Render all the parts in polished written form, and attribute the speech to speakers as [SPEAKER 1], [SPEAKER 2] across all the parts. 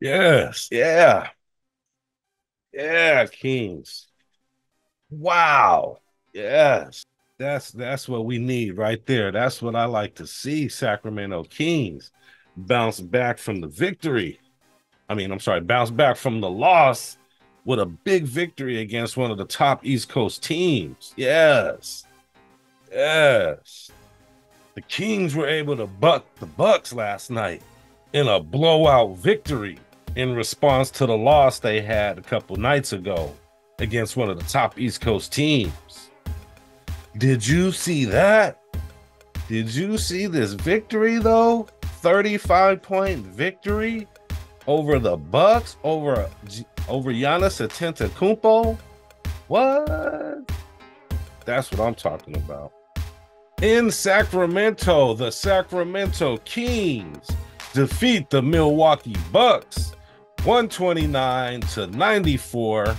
[SPEAKER 1] Yes. Yeah. Yeah, Kings. Wow. Yes. That's what we need right there. That's what I like to see. Sacramento Kings bounce back from the victory. I'm sorry, bounce back from the loss with a big victory against one of the top East Coast teams. Yes. Yes. The Kings were able to buck the Bucks last night in a blowout victory in response to the loss they had a couple nights ago against one of the top East Coast teams. Did you see that? Did you see this victory though? 35-point victory over the Bucks, over Giannis Antetokounmpo. What? That's what I'm talking about. In Sacramento, the Sacramento Kings defeat the Milwaukee Bucks 129-94.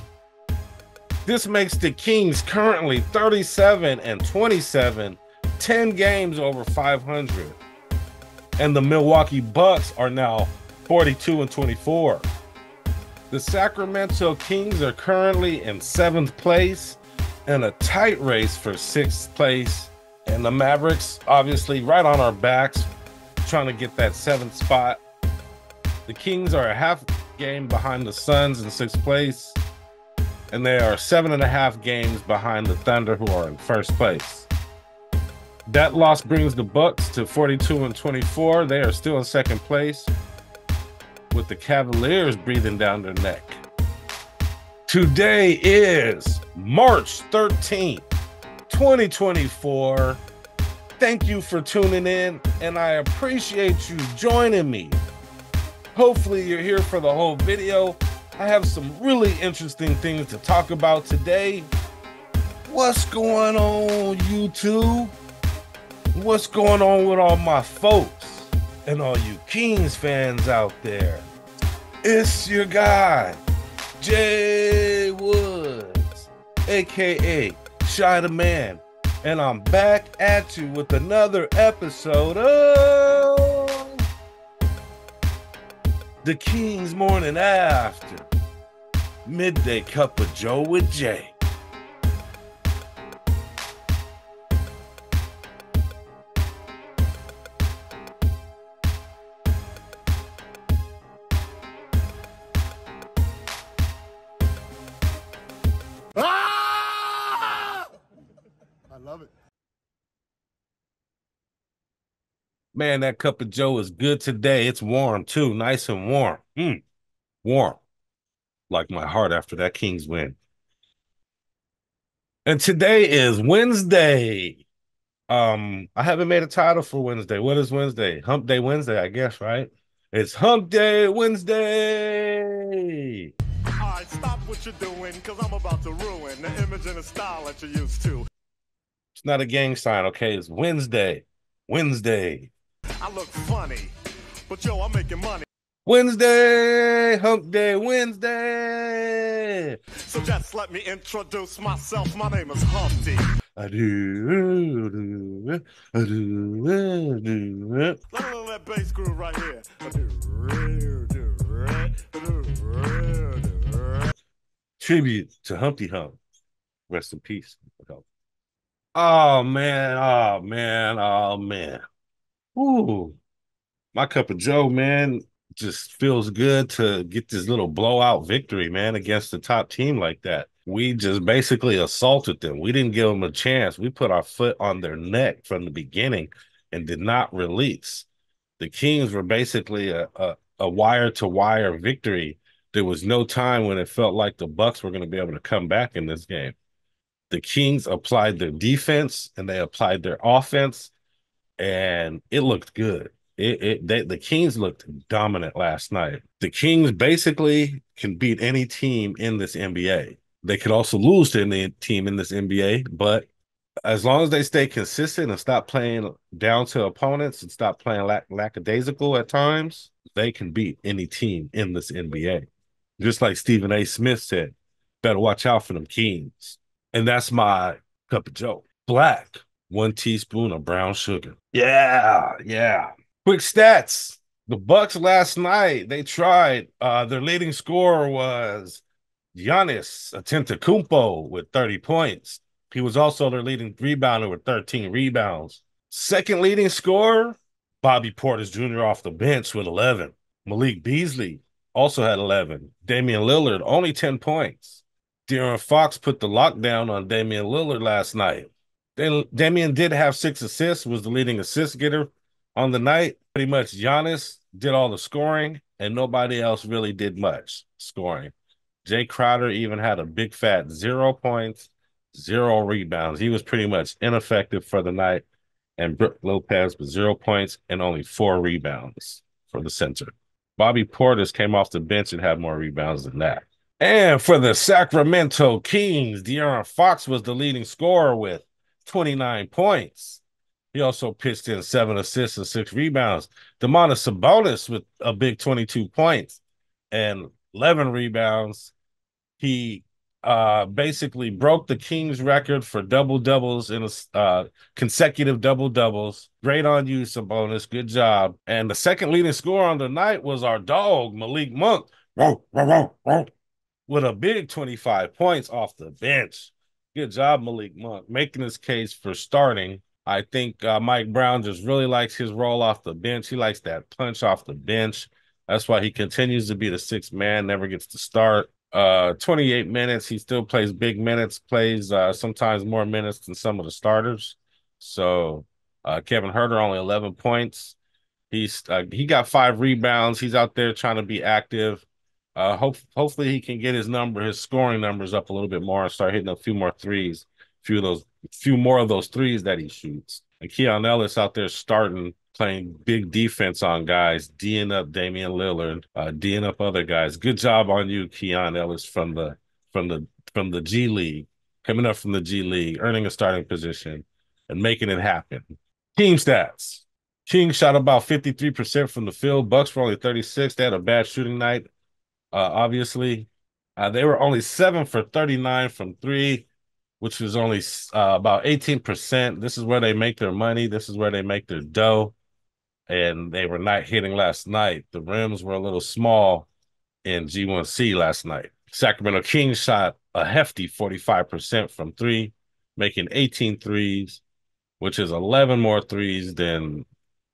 [SPEAKER 1] This makes the Kings currently 37-27, 10 games over 500. And the Milwaukee Bucks are now 42-24. The Sacramento Kings are currently in 7th place in a tight race for 6th place. And the Mavericks, obviously, right on our backs, trying to get that 7th spot. The Kings are a half game behind the Suns in 6th place. And they are 7.5 games behind the Thunder, who are in 1st place. That loss brings the Bucks to 42-24. They are still in 2nd place, with the Cavaliers breathing down their neck. Today is March 13th. 2024. Thank you for tuning in, and I appreciate you joining me. Hopefully you're here for the whole video. I have some really interesting things to talk about today. What's going on, YouTube? What's going on with all my folks and all you Kings fans out there? It's your guy, Jay Woods, aka Shy the Man, and I'm back at you with another episode of the King's Morning After Midday Cup of Joe with Jay.
[SPEAKER 2] Love it.
[SPEAKER 1] Man, that cup of Joe is good today. It's warm too, nice and warm. Warm, like my heart after that Kings win. And today is Wednesday. I haven't made a title for Wednesday. What is Wednesday? Hump Day Wednesday, I guess, right? It's Hump Day Wednesday.
[SPEAKER 2] All right, stop what you're doing, because I'm about to ruin the image and the style that you're used to.
[SPEAKER 1] It's not a gang sign, okay? It's Wednesday. Wednesday.
[SPEAKER 2] I look funny, but yo, I'm making money.
[SPEAKER 1] Wednesday, Hump Day Wednesday.
[SPEAKER 2] So just let me introduce myself. My name is Humpty.
[SPEAKER 1] I do.
[SPEAKER 2] Let that bass groove right here.
[SPEAKER 1] Tribute to Humpty Hump. Rest in peace. Oh man, oh man, oh man. Ooh, my cup of Joe, man, just feels good to get this little blowout victory, man, against the top team like that. We just basically assaulted them. We didn't give them a chance. We put our foot on their neck from the beginning and did not release. The Kings were basically a wire-to-wire victory. There was no time when it felt like the Bucks were going to be able to come back in this game. The Kings applied their defense and they applied their offense, and it looked good. The Kings looked dominant last night. The Kings basically can beat any team in this NBA. They could also lose to any team in this NBA, but as long as they stay consistent and stop playing down to opponents and stop playing lackadaisical at times, they can beat any team in this NBA. Just like Stephen A. Smith said, better watch out for them Kings. And that's my cup of Joe. Black, 1 teaspoon of brown sugar. Yeah. Quick stats The Bucks last night, they tried. Their leading scorer was Giannis Antetokounmpo with 30 points. He was also their leading rebounder with 13 rebounds. Second leading scorer, Bobby Portis Jr. off the bench with 11. Malik Beasley also had 11. Damian Lillard only 10 points. De'Aaron Fox put the lockdown on Damian Lillard last night. Damian did have 6 assists, was the leading assist getter on the night. Pretty much Giannis did all the scoring, and nobody else really did much scoring. Jay Crowder even had a big fat 0 points, 0 rebounds. He was pretty much ineffective for the night. And Brook Lopez with 0 points and only 4 rebounds for the center. Bobby Portis came off the bench and had more rebounds than that. And for the Sacramento Kings, De'Aaron Fox was the leading scorer with 29 points. He also pitched in 7 assists and 6 rebounds. Domantas Sabonis with a big 22 points and 11 rebounds. He basically broke the Kings record for double doubles in consecutive double doubles. Great on you, Sabonis. Good job. And the second leading scorer on the night was our dog, Malik Monk. Whoa, whoa, whoa, whoa, with a big 25 points off the bench. Good job, Malik Monk, making his case for starting. I think Mike Brown just really likes his role off the bench. He likes that punch off the bench. That's why he continues to be the sixth man, never gets to start. 28 minutes. He still plays big minutes, plays sometimes more minutes than some of the starters. So Kevin Huerter only 11 points. He got 5 rebounds. He's out there trying to be active. Hopefully he can get his scoring numbers up a little bit more and start hitting a few more threes, few more of those threes that he shoots. And Keon Ellis out there starting, playing big defense on guys, D'ing up Damian Lillard, D'ing up other guys. Good job on you, Keon Ellis from the G League, coming up from the G League, earning a starting position and making it happen. Team stats. Kings shot about 53% from the field. Bucks were only 36. They had a bad shooting night. Obviously, they were only 7 for 39 from three, which was only about 18%. This is where they make their money. This is where they make their dough. And they were not hitting last night. The rims were a little small in G1C last night. Sacramento Kings shot a hefty 45% from three, making 18 threes, which is 11 more threes than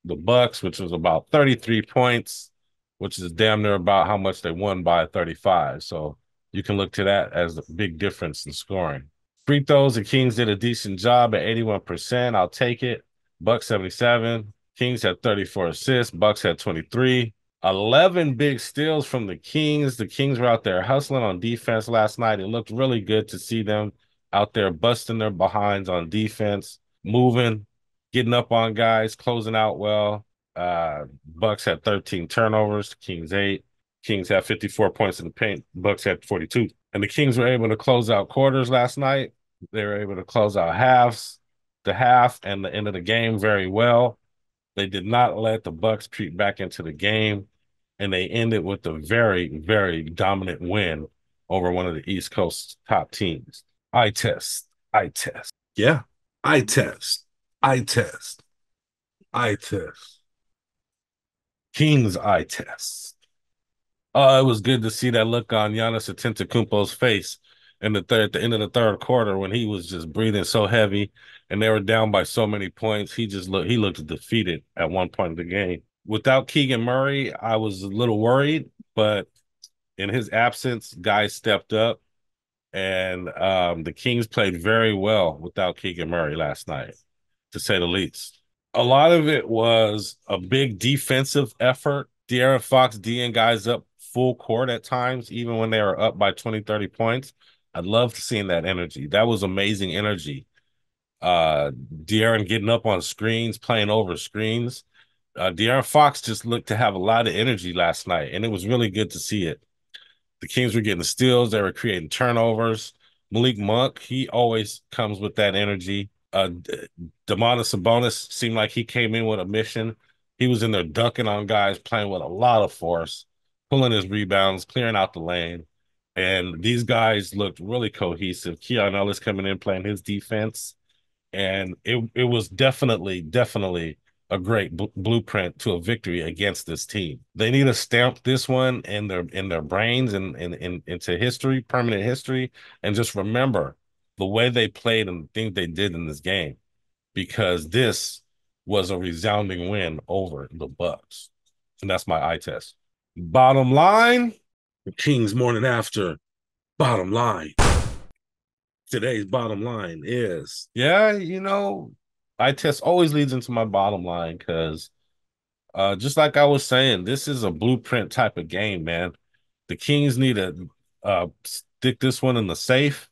[SPEAKER 1] the Bucks, which was about 33 points, which is damn near about how much they won by 35. So you can look to that as a big difference in scoring. Free throws, the Kings did a decent job at 81%. I'll take it. Bucks 77. Kings had 34 assists. Bucks had 23. 11 big steals from the Kings. The Kings were out there hustling on defense last night. It looked really good to see them out there busting their behinds on defense, moving, getting up on guys, closing out well. Bucks had 13 turnovers, Kings 8. Kings had 54 points in the paint. Bucks had 42. And the Kings were able to close out quarters last night. They were able to close out the half and the end of the game very well. They did not let the Bucks creep back into the game, and they ended with a very, very dominant win over one of the East Coast top teams. I test. Yeah, I test. I test. King's eye test. It was good to see that look on Giannis Antetokounmpo's face at the end of the third quarter when he was just breathing so heavy and they were down by so many points. He looked defeated at one point in the game. Without Keegan Murray, I was a little worried, but in his absence, guys stepped up and the Kings played very well without Keegan Murray last night, to say the least. A lot of it was a big defensive effort. De'Aaron Fox D'ing guys up full court at times, even when they were up by 20, 30 points. I loved seeing that energy. That was amazing energy. De'Aaron getting up on screens, playing over screens. De'Aaron Fox just looked to have a lot of energy last night, and it was really good to see it. The Kings were getting steals. They were creating turnovers. Malik Monk, he always comes with that energy. Domantas Sabonis seemed like he came in with a mission. He was in there dunking on guys, playing with a lot of force, pulling his rebounds, clearing out the lane. And these guys looked really cohesive. Keon Ellis coming in, playing his defense. And it was definitely a great blueprint to a victory against this team. They need to stamp this one in their brains and into history, permanent history, and just remember the way they played and the things they did in this game, because this was a resounding win over the Bucks. And that's my eye test. Bottom line, the Kings morning after. Bottom line. Today's bottom line is, yeah, eye test always leads into my bottom line because just like I was saying, this is a blueprint type of game, man. The Kings need to stick this one in the safe,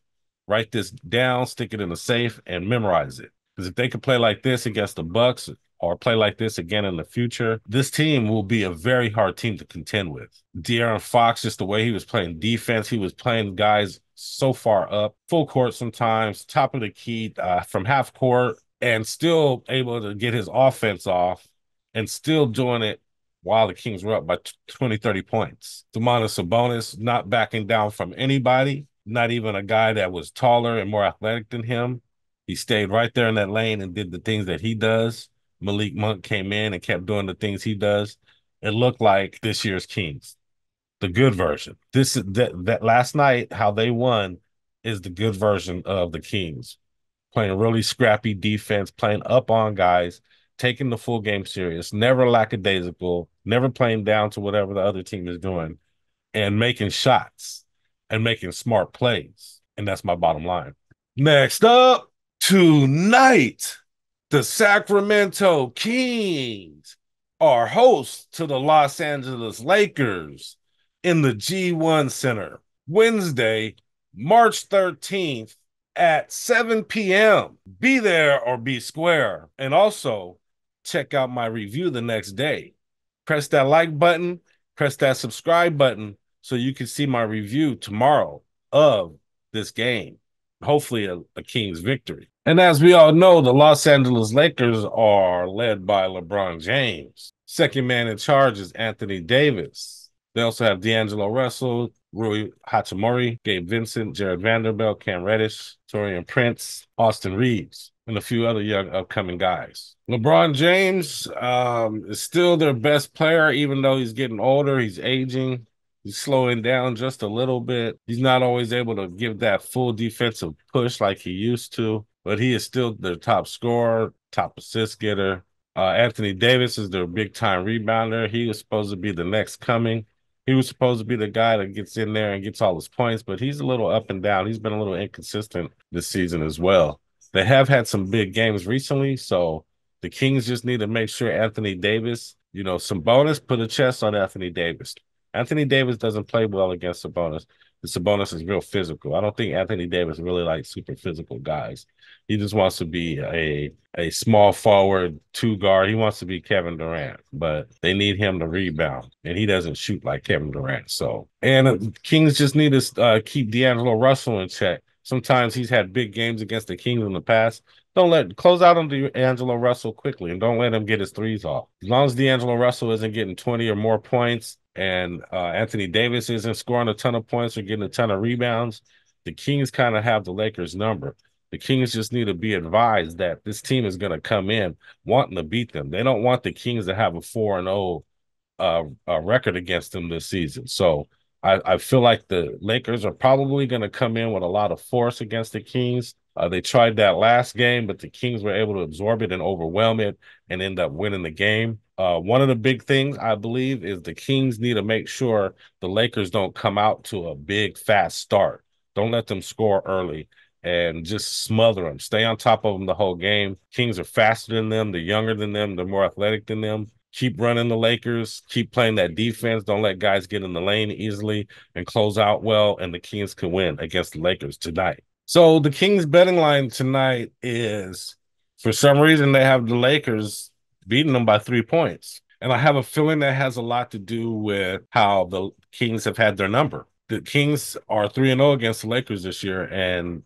[SPEAKER 1] write this down, stick it in the safe, and memorize it. Because if they could play like this against the Bucks or play like this again in the future, this team will be a very hard team to contend with. De'Aaron Fox, just the way he was playing defense, he was playing guys so far up, full court sometimes, top of the key, from half court, and still able to get his offense off and still doing it while the Kings were up by 20, 30 points. Domantas Sabonis not backing down from anybody, not even a guy that was taller and more athletic than him. He stayed right there in that lane and did the things that he does. Malik Monk came in and kept doing the things he does. It looked like this year's Kings, the good version. This is that last night, how they won is the good version of the Kings. Playing really scrappy defense, playing up on guys, taking the full game serious, never lackadaisical, never playing down to whatever the other team is doing, and making shots and making smart plays. And that's my bottom line. Next up, tonight, the Sacramento Kings are hosts to the Los Angeles Lakers in the G1 Center. Wednesday, March 13th at 7 p.m. Be there or be square. And also, check out my review the next day. Press that like button, press that subscribe button so you can see my review tomorrow of this game. Hopefully a Kings victory. And as we all know, the Los Angeles Lakers are led by LeBron James. Second man in charge is Anthony Davis. They also have D'Angelo Russell, Rui Hachimura, Gabe Vincent, Jared Vanderbilt, Cam Reddish, Taurean Prince, Austin Reeves, and a few other young upcoming guys. LeBron James is still their best player, even though he's getting older, he's aging. He's slowing down just a little bit. He's not always able to give that full defensive push like he used to, but he is still their top scorer, top assist getter. Anthony Davis is their big-time rebounder. He was supposed to be the next coming. He was supposed to be the guy that gets in there and gets all his points, but he's a little up and down. He's been a little inconsistent this season as well. They have had some big games recently, so the Kings just need to make sure Anthony Davis, Sabonis, put a chest on Anthony Davis. Anthony Davis doesn't play well against Sabonis. The Sabonis is real physical. I don't think Anthony Davis really likes super physical guys. He just wants to be a small forward, two guard. He wants to be Kevin Durant, but they need him to rebound, and he doesn't shoot like Kevin Durant. So, and Kings just need to keep D'Angelo Russell in check. Sometimes he's had big games against the Kings in the past. Close out on D'Angelo Russell quickly and don't let him get his threes off. As long as D'Angelo Russell isn't getting 20 or more points and Anthony Davis isn't scoring a ton of points or getting a ton of rebounds, the Kings kind of have the Lakers number. The Kings just need to be advised that this team is going to come in wanting to beat them. They don't want the Kings to have a 4-0 record against them this season. So I feel like the Lakers are probably going to come in with a lot of force against the Kings. They tried that last game, but the Kings were able to absorb it and overwhelm it and end up winning the game. One of the big things, I believe, is the Kings need to make sure the Lakers don't come out to a big, fast start. Don't let them score early and just smother them. Stay on top of them the whole game. Kings are faster than them. They're younger than them. They're more athletic than them. Keep running the Lakers. Keep playing that defense. Don't let guys get in the lane easily and close out well, and the Kings can win against the Lakers tonight. So the Kings betting line tonight is, for some reason, they have the Lakers beating them by 3 points. And I have a feeling that has a lot to do with how the Kings have had their number. The Kings are 3-0 against the Lakers this year and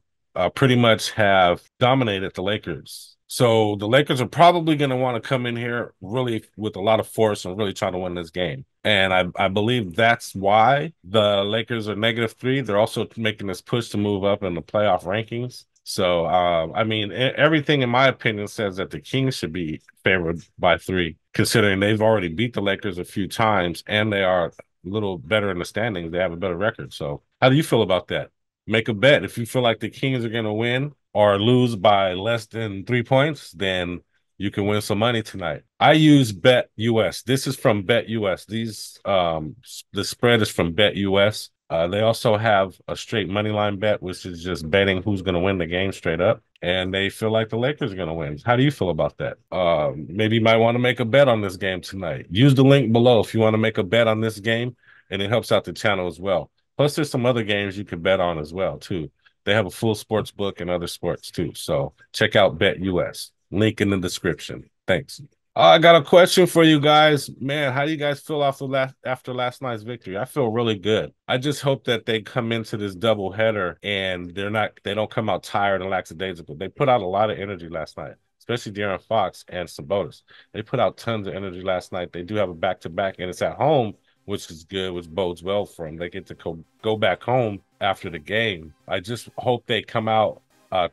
[SPEAKER 1] pretty much have dominated the Lakers. So the Lakers are probably going to want to come in here really with a lot of force and really try to win this game. And I believe that's why the Lakers are -3. They're also making this push to move up in the playoff rankings. So, I mean, everything in my opinion says that the Kings should be favored by 3, considering they've already beat the Lakers a few times and they are a little better in the standings. They have a better record. So, how do you feel about that? Make a bet. If you feel like the Kings are going to win or lose by less than 3 points, then you can win some money tonight. I use Bet US. This is from Bet US. The spread is from Bet US. They also have a straight money line bet, which is just betting who's going to win the game straight up. And they feel like the Lakers are going to win. How do you feel about that? Maybe you might want to make a bet on this game tonight. Use the link below if you want to make a bet on this game, and it helps out the channel as well. Plus, there's some other games you could bet on as well, too. They have a full sports book and other sports, too. So check out Bet US. Link in the description. Thanks. I got a question for you guys. Man, how do you guys feel after last night's victory? I feel really good. I just hope that they come into this double header and they don't come out tired and lackadaisical. They put out a lot of energy last night, especially De'Aaron Fox and Sabonis. They put out tons of energy last night. They do have a back-to-back, and it's at home, which is good, which bodes well for them. They get to go back home after the game. I just hope they come out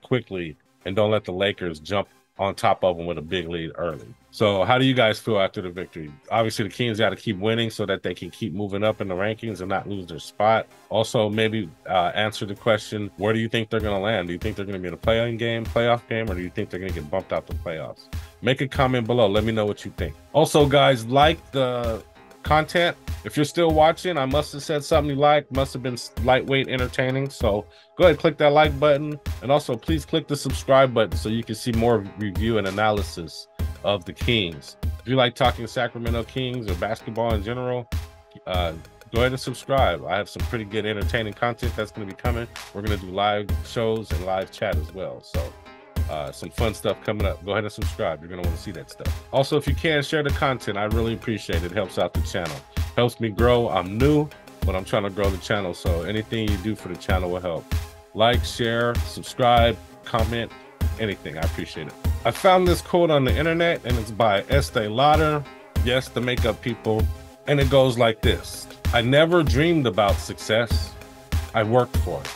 [SPEAKER 1] quickly and don't let the Lakers jump on top of them with a big lead early. So how do you guys feel after the victory? Obviously, the Kings got to keep winning so that they can keep moving up in the rankings and not lose their spot. Also, maybe answer the question, where do you think they're going to land? Do you think they're going to be in a playoff game, or do you think they're going to get bumped out the playoffs? Make a comment below. Let me know what you think. Also, guys, like the content. If you're still watching, I must have said something you like, must have been lightweight entertaining. So go ahead, click that like button, and also please click the subscribe button so you can see more review and analysis of the Kings. If you like talking Sacramento Kings or basketball in general, go ahead and subscribe. I have some pretty good entertaining content that's going to be coming. We're going to do live shows and live chat as well. So some fun stuff coming up. Go ahead and subscribe. You're going to want to see that stuff. Also, if you can, share the content. I really appreciate it. It helps out the channel. Helps me grow. I'm new, but I'm trying to grow the channel. So anything you do for the channel will help. Like, share, subscribe, comment, anything. I appreciate it. I found this quote on the internet, and it's by Estee Lauder. Yes, the makeup people. And it goes like this. I never dreamed about success. I worked for it.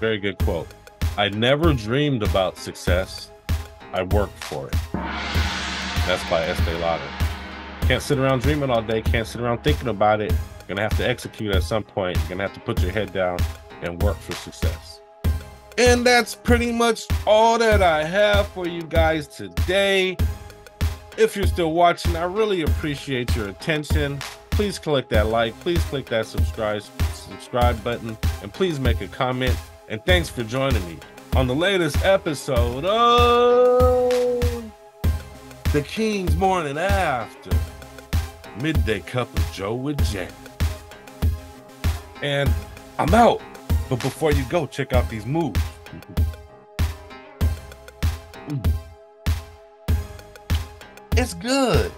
[SPEAKER 1] Very good quote. I never dreamed about success. I worked for it. That's by Estee Lauder. Can't sit around dreaming all day. Can't sit around thinking about it. You're going to have to execute at some point. You're going to have to put your head down and work for success. And that's pretty much all that I have for you guys today. If you're still watching, I really appreciate your attention. Please click that like. Please click that subscribe button. And please make a comment. And thanks for joining me on the latest episode of The King's Morning After Midday Cup of Joe with Jen. And I'm out. But before you go, check out these moves. It's good.